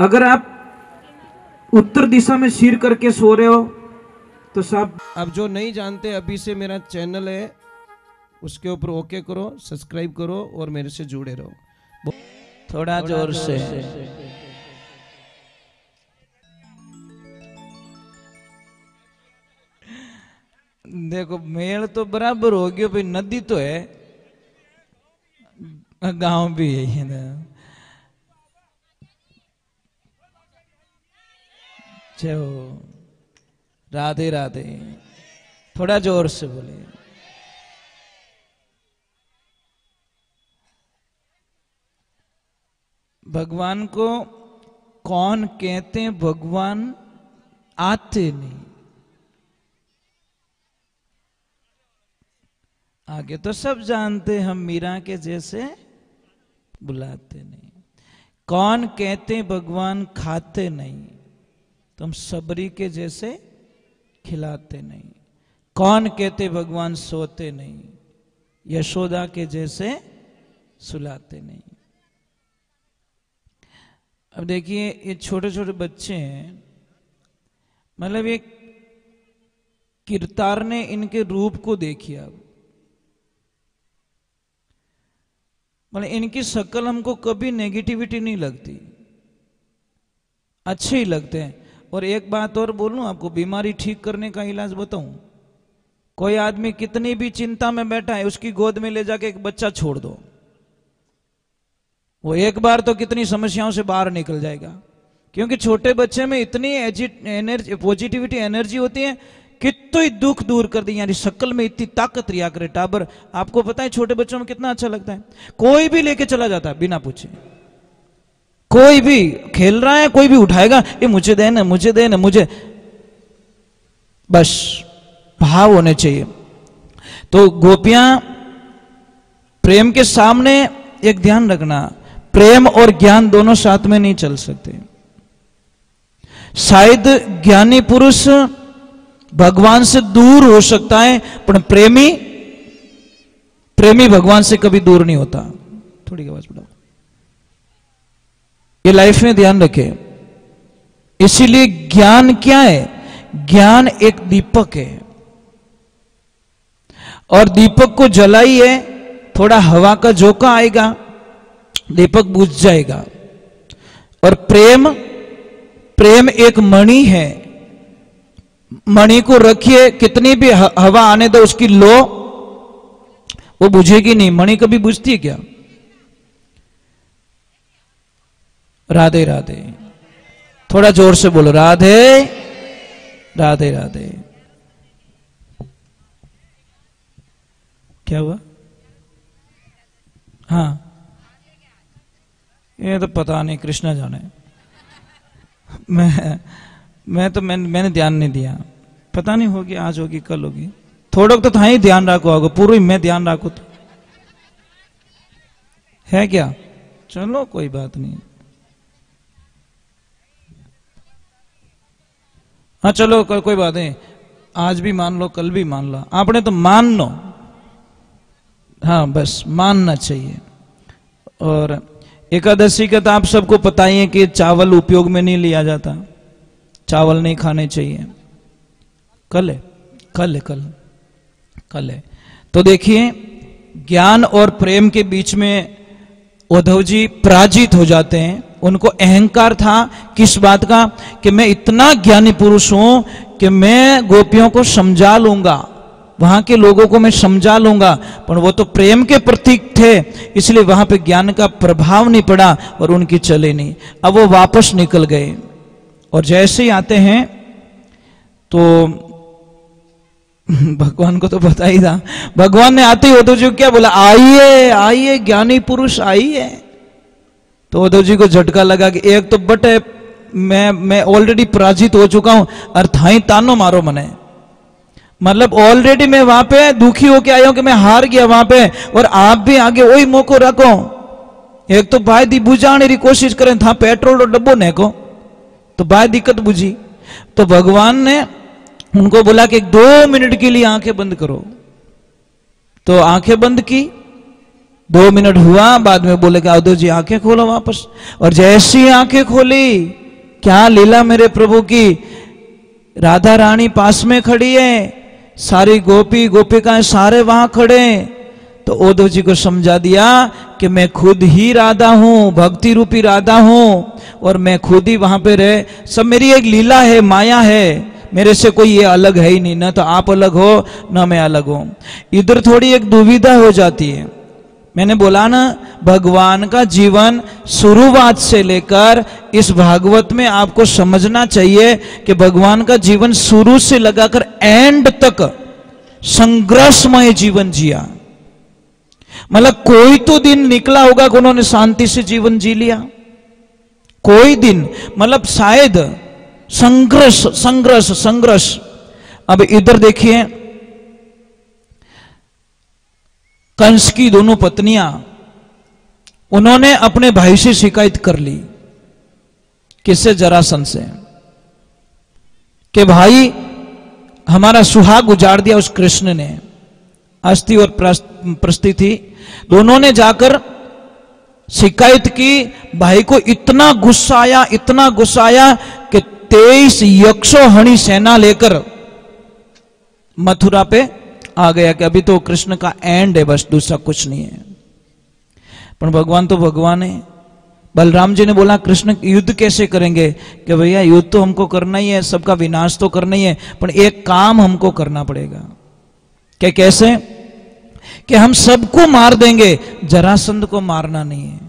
अगर आप उत्तर दिशा में सिर करके सो रहे हो तो साहब, अब जो नहीं जानते, अभी से मेरा चैनल है उसके ऊपर ओके करो, सब्सक्राइब करो और मेरे से जुड़े रहो। थोड़ा जोर से देखो, मेल तो बराबर हो गया भाई, नदी तो है, गांव भी है ना। चलो राधे राधे, थोड़ा जोर से बोले। भगवान को कौन कहते हैं? भगवान आते नहीं, आगे तो सब जानते, हम मीरा के जैसे बुलाते नहीं। कौन कहते हैं भगवान खाते नहीं, तो हम सबरी के जैसे खिलाते नहीं। कौन कहते भगवान सोते नहीं, यशोदा के जैसे सुलाते नहीं। अब देखिए, ये छोटे छोटे बच्चे हैं, मतलब ये किरतार ने इनके रूप को देखिए। अब मतलब इनकी शक्ल हमको कभी नेगेटिविटी नहीं लगती, अच्छे ही लगते हैं। और एक बात और बोलूं आपको, बीमारी ठीक करने का इलाज बताऊं। कोई आदमी कितनी भी चिंता में बैठा है, उसकी गोद में ले जाके एक बच्चा छोड़ दो, वो एक बार तो कितनी समस्याओं से बाहर निकल जाएगा। क्योंकि छोटे बच्चे में इतनी एनर्जी, पॉजिटिविटी एनर्जी होती है, कितनी दुख दूर कर दी। यानी शक्ल में इतनी ताकत रिया करे टाबर। आपको पता है छोटे बच्चों में कितना अच्छा लगता है, कोई भी लेके चला जाता है बिना पूछे। कोई भी खेल रहा है, कोई भी उठाएगा, ये मुझे देना, मुझे देना, मुझे, बस भाव होने चाहिए। तो गोपियां प्रेम के सामने एक ध्यान रखना, प्रेम और ज्ञान दोनों साथ में नहीं चल सकते। शायद ज्ञानी पुरुष भगवान से दूर हो सकता है, पर प्रेमी भगवान से कभी दूर नहीं होता। थोड़ी आवाज बढ़ाओ, ये लाइफ में ध्यान रखे। इसीलिए ज्ञान क्या है? ज्ञान एक दीपक है, और दीपक को जलाइए, थोड़ा हवा का झोंका आएगा, दीपक बुझ जाएगा। और प्रेम एक मणि है, मणि को रखिए, कितनी भी हवा आने दो, उसकी लो वो बुझेगी नहीं। मणि कभी बुझती है क्या? राधे राधे, थोड़ा जोर से बोलो, राधे राधे राधे। क्या हुआ? हाँ, ये तो पता नहीं, कृष्णा जाने। मैंने ध्यान नहीं दिया, पता नहीं होगी, आज होगी कल होगी। थोड़ा तो था ही ध्यान रखो, होगा पूरी मैं ध्यान रखो तो है क्या? चलो कोई बात नहीं। हाँ चलो कोई बात नहीं, आज भी मान लो, कल भी मान लो, आपने तो मान लो। हाँ बस मानना चाहिए। और एकादशी का तो आप सबको पता ही है कि चावल उपयोग में नहीं लिया जाता, चावल नहीं खाने चाहिए। कल है, कल है, कल है। तो देखिए, ज्ञान और प्रेम के बीच में उद्धव जी पराजित हो जाते हैं। उनको अहंकार था किस बात का? कि मैं इतना ज्ञानी पुरुष हूं कि मैं गोपियों को समझा लूंगा, वहां के लोगों को मैं समझा लूंगा। पर वो तो प्रेम के प्रतीक थे, इसलिए वहां पे ज्ञान का प्रभाव नहीं पड़ा और उनकी चले नहीं। अब वो वापस निकल गए, और जैसे ही आते हैं तो भगवान को तो पता ही था, भगवान ने आते ही उद्धव जी को क्या बोला? आइए आइए ज्ञानी पुरुष आइए। तो उद्धव जी को झटका लगा कि एक तो बटे मैं ऑलरेडी पराजित हो चुका हूं, और थाई तानो मारो मने, मतलब ऑलरेडी मैं वहां पे दुखी होके आया हूं कि मैं हार गया वहां पे, और आप भी आगे वही मौको रखो। एक तो भाई दी बुझाने की कोशिश करें था, पेट्रोल और डब्बो ने को तो भाई दिक्कत बुझी। तो भगवान ने उनको बोला कि 2 मिनट के लिए आंखें बंद करो। तो आंखें बंद की, 2 मिनट हुआ, बाद में बोले कि अवधूत जी आंखें खोलो वापस। और जैसी आंखें खोली, क्या लीला मेरे प्रभु की, राधा रानी पास में खड़ी है, सारी गोपी गोपिकाएं सारे वहां खड़े। तो उद्धव जी को समझा दिया कि मैं खुद ही राधा हूं, भक्ति रूपी राधा हूं, और मैं खुद ही वहां पे रहे। सब मेरी एक लीला है, माया है, मेरे से कोई ये अलग है ही नहीं, ना तो आप अलग हो ना मैं अलग हूं। इधर थोड़ी एक दुविधा हो जाती है। मैंने बोला ना, भगवान का जीवन शुरुआत से लेकर इस भागवत में आपको समझना चाहिए कि भगवान का जीवन शुरू से लगाकर एंड तक संघर्षमय जीवन जिया। मतलब कोई तो दिन निकला होगा कि उन्होंने शांति से जीवन जी लिया, कोई दिन, मतलब शायद संघर्ष संघर्ष संघर्ष। अब इधर देखिए, कंस की दोनों पत्नियां, उन्होंने अपने भाई से शिकायत कर ली। किससे? जरासंध से, कि भाई हमारा सुहाग उजाड़ दिया उस कृष्ण ने। अस्थि और प्रस्ति थी, दोनों ने जाकर शिकायत की। भाई को इतना गुस्सा आया, इतना गुस्सा आया कि 23 यक्षोहणी सेना लेकर मथुरा पे आ गया कि अभी तो कृष्ण का एंड है, बस दूसरा कुछ नहीं है। पर भगवान तो भगवान है। बलराम जी ने बोला कृष्ण युद्ध कैसे करेंगे? कि भैया युद्ध तो हमको करना ही है, सबका विनाश तो करना ही है, पर एक काम हमको करना पड़ेगा। क्या? कैसे? कि हम सबको मार देंगे, जरासंध को मारना नहीं है।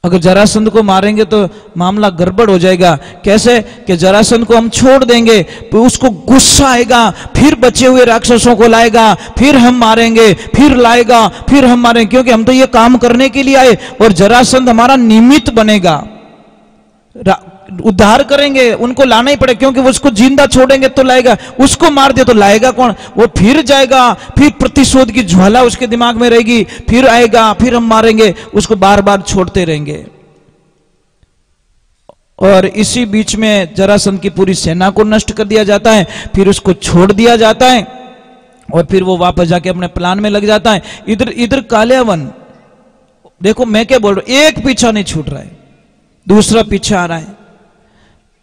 अगर जरासंध को मारेंगे तो मामला गड़बड़ हो जाएगा। कैसे? कि जरासंध को हम छोड़ देंगे तो उसको गुस्सा आएगा, फिर बचे हुए राक्षसों को लाएगा, फिर हम मारेंगे, फिर लाएगा, फिर हम मारेंगे, क्योंकि हम तो ये काम करने के लिए आए, और जरासंध हमारा निमित्त बनेगा। उद्धार करेंगे, उनको लाना ही पड़ेगा, क्योंकि वो उसको जिंदा छोड़ेंगे तो लाएगा, उसको मार दे तो लाएगा कौन? वो फिर जाएगा, फिर प्रतिशोध की ज्वाला उसके दिमाग में रहेगी, फिर आएगा, फिर हम मारेंगे, उसको बार बार छोड़ते रहेंगे। और इसी बीच में जरासंध की पूरी सेना को नष्ट कर दिया जाता है, फिर उसको छोड़ दिया जाता है, और फिर वो वापस जाके अपने प्लान में लग जाता है। इधर कालियावन, देखो मैं क्या बोल रहा हूं, एक पीछा नहीं छूट रहा है, दूसरा पीछे आ रहा है।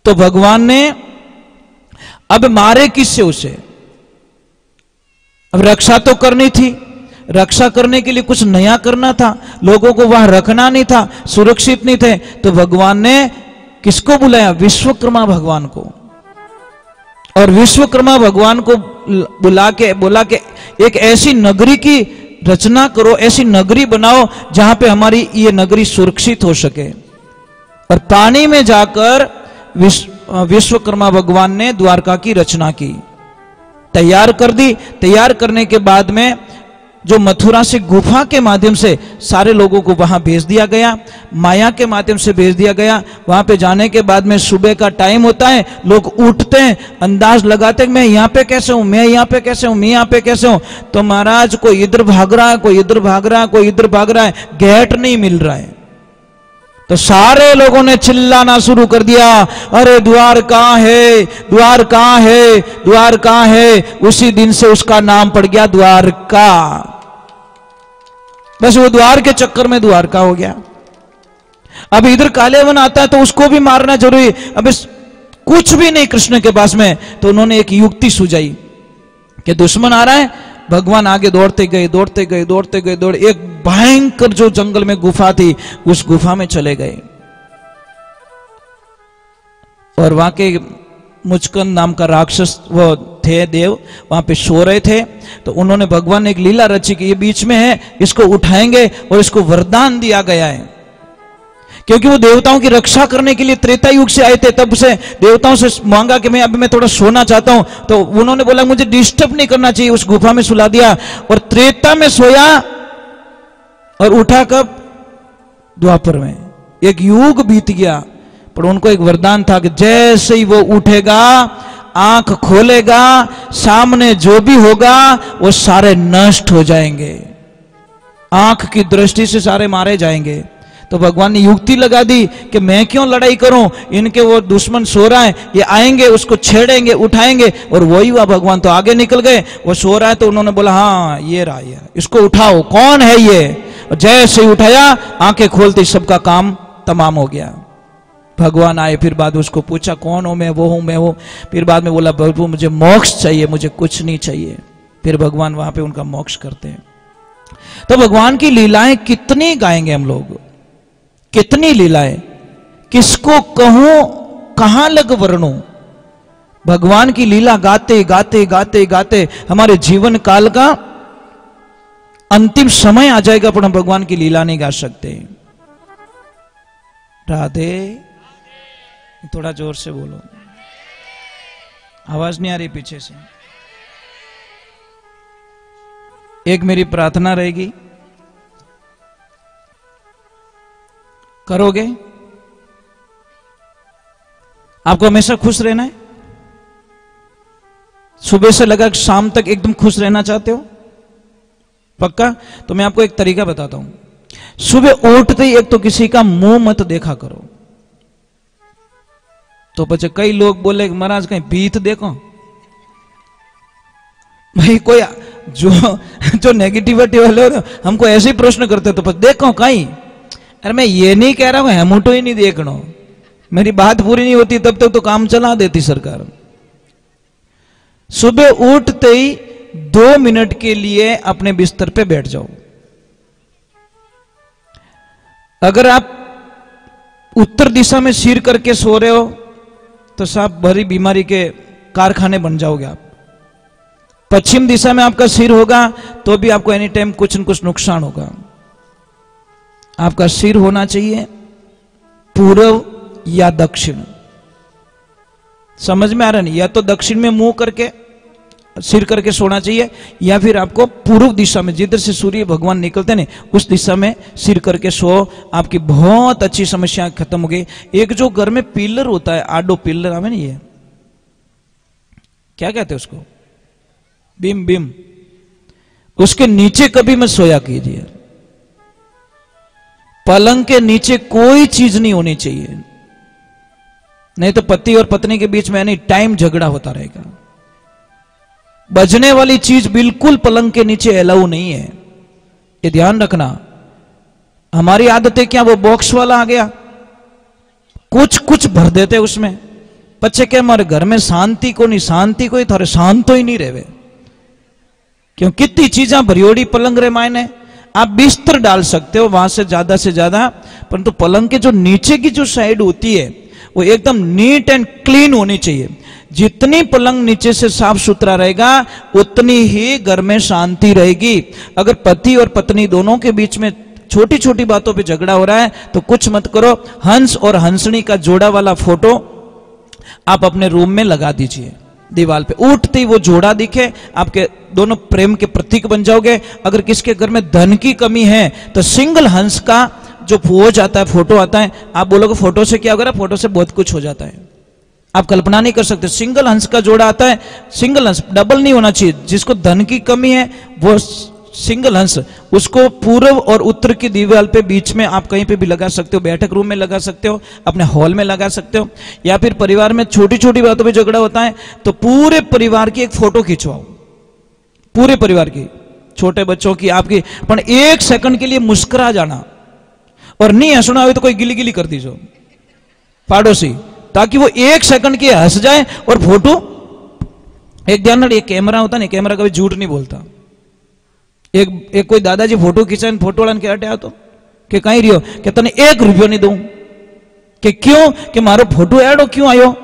तो भगवान ने अब मारे किससे उसे? अब रक्षा तो करनी थी, रक्षा करने के लिए कुछ नया करना था, लोगों को वहां रखना नहीं था, सुरक्षित नहीं थे। तो भगवान ने किसको बुलाया? विश्वकर्मा भगवान को। और विश्वकर्मा भगवान को बुला के बोला कि एक ऐसी नगरी की रचना करो, ऐसी नगरी बनाओ जहां पे हमारी ये नगरी सुरक्षित हो सके। और पानी में जाकर विश्वकर्मा भगवान ने द्वारका की रचना की, तैयार कर दी। तैयार करने के बाद में जो मथुरा से गुफा के माध्यम से सारे लोगों को वहां भेज दिया गया, माया के माध्यम से भेज दिया गया। वहां पे जाने के बाद में सुबह का टाइम होता है, लोग उठते हैं, अंदाज लगाते हैं मैं यहां पे कैसे हूं, मैं यहां पे कैसे हूं, मैं यहां पे कैसे हूं। तो महाराज कोई इधर भाग रहा है, कोई इधर भाग रहा है, कोई इधर भाग रहा है, गेट नहीं मिल रहा है। तो सारे लोगों ने चिल्लाना शुरू कर दिया, अरे द्वार कहां है, द्वार कहां है, द्वार कहां है। उसी दिन से उसका नाम पड़ गया द्वारका। बस वो द्वार के चक्कर में द्वारका हो गया। अब इधर कालियावन आता है तो उसको भी मारना जरूरी। अब कुछ भी नहीं कृष्ण के पास में, तो उन्होंने एक युक्ति सुझाई कि दुश्मन आ रहा है, भगवान आगे दौड़ते गए, दौड़ते गए, दौड़ते गए, दौड़, एक भयंकर जो जंगल में गुफा थी, उस गुफा में चले गए। और वहां के मुचकंद नाम का राक्षस वो थे, देव वहां पे सो रहे थे। तो उन्होंने, भगवान ने एक लीला रची कि ये बीच में है, इसको उठाएंगे, और इसको वरदान दिया गया है, क्योंकि वो देवताओं की रक्षा करने के लिए त्रेता युग से आए थे। तब से देवताओं से मांगा कि मैं थोड़ा सोना चाहता हूं। तो उन्होंने बोला मुझे डिस्टर्ब नहीं करना चाहिए, उस गुफा में सुला दिया, और त्रेता में सोया, और उठा कब? द्वापर में। एक युग बीत गया, पर उनको एक वरदान था कि जैसे ही वो उठेगा, आंख खोलेगा, सामने जो भी होगा वो सारे नष्ट हो जाएंगे, आंख की दृष्टि से सारे मारे जाएंगे। तो भगवान ने युक्ति लगा दी कि मैं क्यों लड़ाई करूं, इनके वो दुश्मन सो रहा है, ये आएंगे उसको छेड़ेंगे उठाएंगे। और वही हुआ, भगवान तो आगे निकल गए, वो सो रहा है तो उन्होंने बोला हाँ ये रहा, ये इसको उठाओ, कौन है ये। और जैसे ही उठाया, आंखें खोलते सबका काम तमाम हो गया। भगवान आए, फिर बाद उसको पूछा कौन हो, मैं वो हूं, मैं वो। फिर बाद में बोला प्रभु मुझे मोक्ष चाहिए, मुझे कुछ नहीं चाहिए। फिर भगवान वहां पे उनका मोक्ष करते हैं। तो भगवान की लीलाएं कितनी गाएंगे हम लोग, कितनी लीलाएं, किसको कहूं, कहां लग वर्णूं। भगवान की लीला गाते गाते गाते गाते हमारे जीवन काल का अंतिम समय आ जाएगा, पर हम भगवान की लीला नहीं गा सकते। राधे, थोड़ा जोर से बोलो, आवाज नहीं आ रही पीछे से। एक मेरी प्रार्थना रहेगी, करोगे? आपको हमेशा खुश रहना है? सुबह से लगा शाम तक एकदम खुश रहना चाहते हो? पक्का? तो मैं आपको एक तरीका बताता हूं। सुबह उठते ही एक तो किसी का मुंह मत देखा करो। तो बच्चे कई लोग बोले महाराज कहीं भीत देखो। भाई कोई जो नेगेटिविटी वाले हमको ऐसे ही प्रश्न करते तो देखो कहीं। अरे मैं ये नहीं कह रहा हूं हेमुटो ही नहीं देखना, मेरी बात पूरी नहीं होती तब तक तो काम चला देती सरकार। सुबह उठते ही 2 मिनट के लिए अपने बिस्तर पे बैठ जाओ। अगर आप उत्तर दिशा में सिर करके सो रहे हो तो साहब भरी बीमारी के कारखाने बन जाओगे आप। पश्चिम दिशा में आपका सिर होगा तो भी आपको एनी टाइम कुछ न कुछ नुकसान होगा। आपका सिर होना चाहिए पूर्व या दक्षिण। समझ में आ रहा नहीं? या तो दक्षिण में मुंह करके सिर करके सोना चाहिए, या फिर आपको पूर्व दिशा में जिधर से सूर्य भगवान निकलते हैं उस दिशा में सिर करके सो। आपकी बहुत अच्छी समस्या खत्म हो गई। एक जो घर में पिलर होता है, आडो पिलर आवे नहीं, ये क्या कहते हैं उसको, बीम, बीम, उसके नीचे कभी मत सोया कीजिए। पलंग के नीचे कोई चीज नहीं होनी चाहिए, नहीं तो पति और पत्नी के बीच में एनी टाइम झगड़ा होता रहेगा। बजने वाली चीज बिल्कुल पलंग के नीचे अलाउ नहीं है, ये ध्यान रखना। हमारी आदतें क्या, वो बॉक्स वाला आ गया, कुछ कुछ भर देते उसमें। बच्चे क्या हमारे घर में शांति को नहीं, शांति को ही थारे शांत तो ही नहीं रहे, क्यों कितनी चीजें भरियोड़ी पलंग रे मायने। आप बिस्तर डाल सकते हो वहां से ज्यादा, परंतु पलंग के जो नीचे की जो साइड होती है वो एकदम नीट एंड क्लीन होनी चाहिए। जितनी पलंग नीचे से साफ सुथरा रहेगा उतनी ही घर में शांति रहेगी। अगर पति और पत्नी दोनों के बीच में छोटी छोटी बातों पे झगड़ा हो रहा है तो कुछ मत करो, हंस और हंसनी का जोड़ा वाला फोटो आप अपने रूम में लगा दीजिए दीवार पे। उठते ही वो जोड़ा दिखे, आपके दोनों प्रेम के प्रतीक बन जाओगे। अगर किसके घर में धन की कमी है तो सिंगल हंस का जो पोज आता है, फोटो आता है, आप बोलोगे फोटो से क्या होगा? फोटो से बहुत कुछ हो जाता है, आप कल्पना नहीं कर सकते। सिंगल हंस का जोड़ा आता है, सिंगल हंस, डबल नहीं होना चाहिए। जिसको धन की कमी है वो सिंगल हंस, उसको पूर्व और उत्तर की दीवार पे बीच में आप कहीं पे भी लगा सकते हो, बैठक रूम में लगा सकते हो, अपने हॉल में लगा सकते हो। या फिर परिवार में छोटी छोटी बातों पे झगड़ा होता है तो पूरे परिवार की एक फोटो खिंचवाओ, पूरे परिवार की, छोटे बच्चों की, आपकी, पर 1 सेकंड के लिए मुस्कुरा जाना, और नहीं हंसना हो तो कोई गिली गिली कर दीजिए पड़ोसी, ताकि वो 1 सेकंड के हंस जाए। और फोटो एक ध्यान रखिए, कैमरा होता नहीं, कैमरा कभी झूठ नहीं बोलता। एक कोई दादाजी फोटो खींचा, फोटो वाला क्या हटा तो कि कहीं रियो कि तने 1 रुपयो नहीं दूं, कि क्यों, कि मारो फोटो एडो क्यों आयो,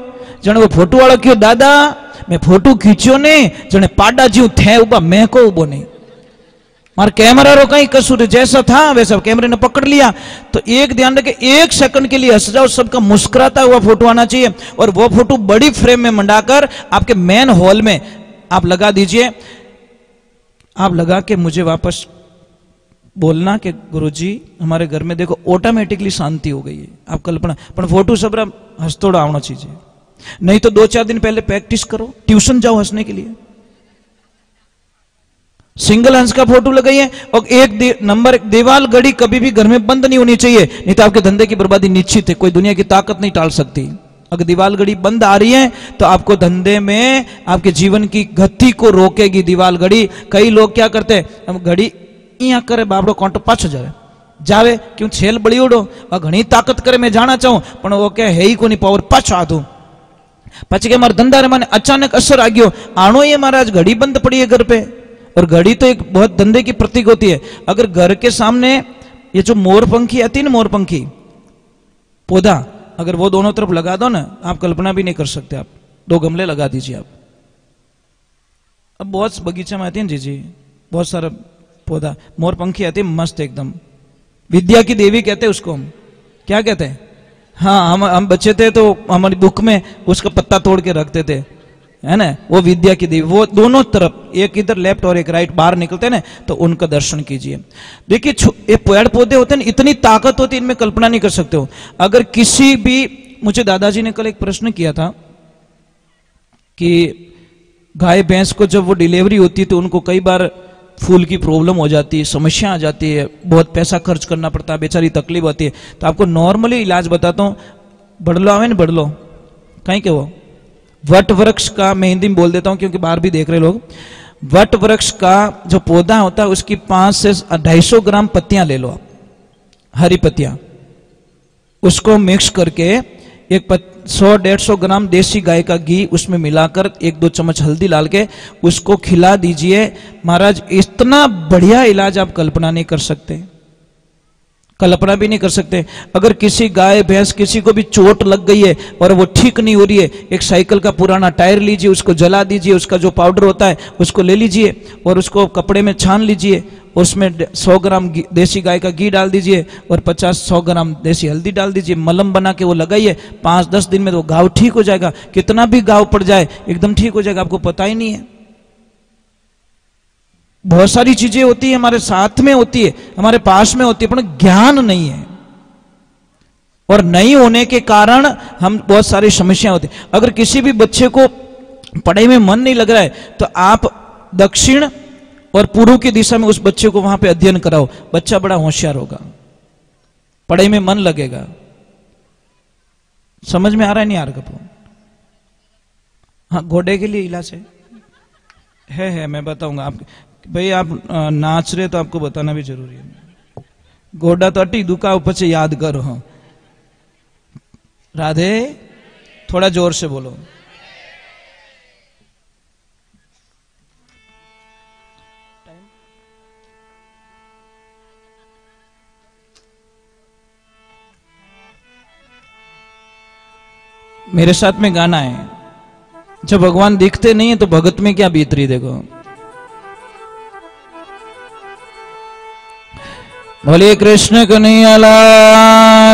जने वो फोटो वाला क्यों, दादा मैं फोटो खींचो ने, जने पाडा जीव थे उबा, मैं को उबो नहीं, मार कैमरा रो कहीं कसूर, जैसा था वैसा कैमरे ने पकड़ लिया। तो एक ध्यान रखे, 1 सेकंड के लिए हंस जाओ, सबका मुस्कुराता हुआ फोटो आना चाहिए। और वो फोटो बड़ी फ्रेम में मंडाकर आपके मेन हॉल में आप लगा दीजिए। आप लगा के मुझे वापस बोलना कि गुरुजी हमारे घर में देखो ऑटोमेटिकली शांति हो गई है। आप कल्पना, पर फोटो सब हंसतोड़ा आना चाहिए, नहीं तो 2-4 दिन पहले प्रैक्टिस करो, ट्यूशन जाओ हंसने के लिए। सिंगल हंस का फोटो लगाइए। और नंबर एक, दीवार घड़ी कभी भी घर में बंद नहीं होनी चाहिए, नहीं तो आपके धंधे की बर्बादी निश्चित है, कोई दुनिया की ताकत नहीं टाल सकती। अगर दीवार घड़ी बंद आ रही है तो आपको धंधे में, आपके जीवन की गति को रोकेगी दीवार घड़ी। कई लोग क्या करते हैं, हम घड़ी यहाँ करे बापड़ो कांटो पाछो जावे क्यों छेल बड़ी उड़ो और घनी ताकत करे मैं जाना चाहूं पण वो क्या है ही को नहीं पावर पाछो आधू પછી કે મારા ધંધા રે મને अचानक असर आ गयो आणो ये महाराज घड़ी बंद पड़ी है घर पे। और घड़ी तो एक बहुत धंधे की प्रतीक होती है। अगर घर के सामने ये जो मोरपंखी आती है ना, मोरपंखी पौधा, अगर वो दोनों तरफ लगा दो ना, आप कल्पना भी नहीं कर सकते। आप 2 गमले लगा दीजिए आप। अब बहुत बगीचा में आती है जी जी, बहुत सारा पौधा, मोरपंखी आती है मस्त एकदम, विद्या की देवी कहते हैं उसको हम, क्या कहते हैं। हाँ, हम बच्चे थे तो हमारी बुक में उसका पत्ता तोड़ के रखते थे, है ना, वो विद्या की देवी। वो दोनों तरफ, एक इधर लेफ्ट और एक राइट, बाहर निकलते हैं ना, तो उनका दर्शन कीजिए। देखिए ये पेड़ पौधे होते हैं, इतनी ताकत होती है इनमें, कल्पना नहीं कर सकते हो। अगर किसी भी, मुझे दादाजी ने कल एक प्रश्न किया था कि गाय भैंस को जब वो डिलीवरी होती है तो उनको कई बार फूल की प्रॉब्लम हो जाती है, समस्या आ जाती है, बहुत पैसा खर्च करना पड़ता है, बेचारी तकलीफ होती है। तो आपको नॉर्मली इलाज बताता हूँ, बड़लो आवे ना, बड़लो कहीं के वो वट वृक्ष का, मैं हिंदी में बोल देता हूँ क्योंकि बाहर भी देख रहे लोग, वट वृक्ष का जो पौधा होता है उसकी 5 से 250 ग्राम पत्तियां ले लो आप, हरी पत्तियां, उसको मिक्स करके एक 100-150 ग्राम देसी गाय का घी उसमें मिलाकर 1-2 चम्मच हल्दी डाल के उसको खिला दीजिए। महाराज इतना बढ़िया इलाज आप कल्पना नहीं कर सकते, कल्पना भी नहीं कर सकते। अगर किसी गाय भैंस किसी को भी चोट लग गई है और वो ठीक नहीं हो रही है, एक साइकिल का पुराना टायर लीजिए, उसको जला दीजिए, उसका जो पाउडर होता है उसको ले लीजिए और उसको कपड़े में छान लीजिए, उसमें 100 ग्राम देसी गाय का घी डाल दीजिए और 50-100 ग्राम देसी हल्दी डाल दीजिए, मलम बना के वो लगाइए, 5-10 दिन में तो घाव ठीक हो जाएगा। कितना भी घाव पड़ जाए एकदम ठीक हो जाएगा, आपको पता ही नहीं है। बहुत सारी चीजें होती है हमारे साथ में होती है, हमारे पास में होती है, पर ज्ञान नहीं है और नहीं होने के कारण हम बहुत सारी समस्या होती है। अगर किसी भी बच्चे को पढ़ाई में मन नहीं लग रहा है तो आप दक्षिण और पूर्व की दिशा में उस बच्चे को वहां पे अध्ययन कराओ, बच्चा बड़ा होशियार होगा, पढ़ाई में मन लगेगा। समझ में आ रहा है नहीं आ रहा कपूर? हाँ, घोड़े के लिए इलाज है मैं बताऊंगा आप भाई। आप नाच रहे तो आपको बताना भी जरूरी है। गोडा तो अटी दुका ऊपर याद करो। हाँ राधे, थोड़ा जोर से बोलो। मेरे साथ में गाना है, जब भगवान दिखते नहीं है तो भगत में क्या बीत रही देखो। बोले कृष्ण कन्हैया लाल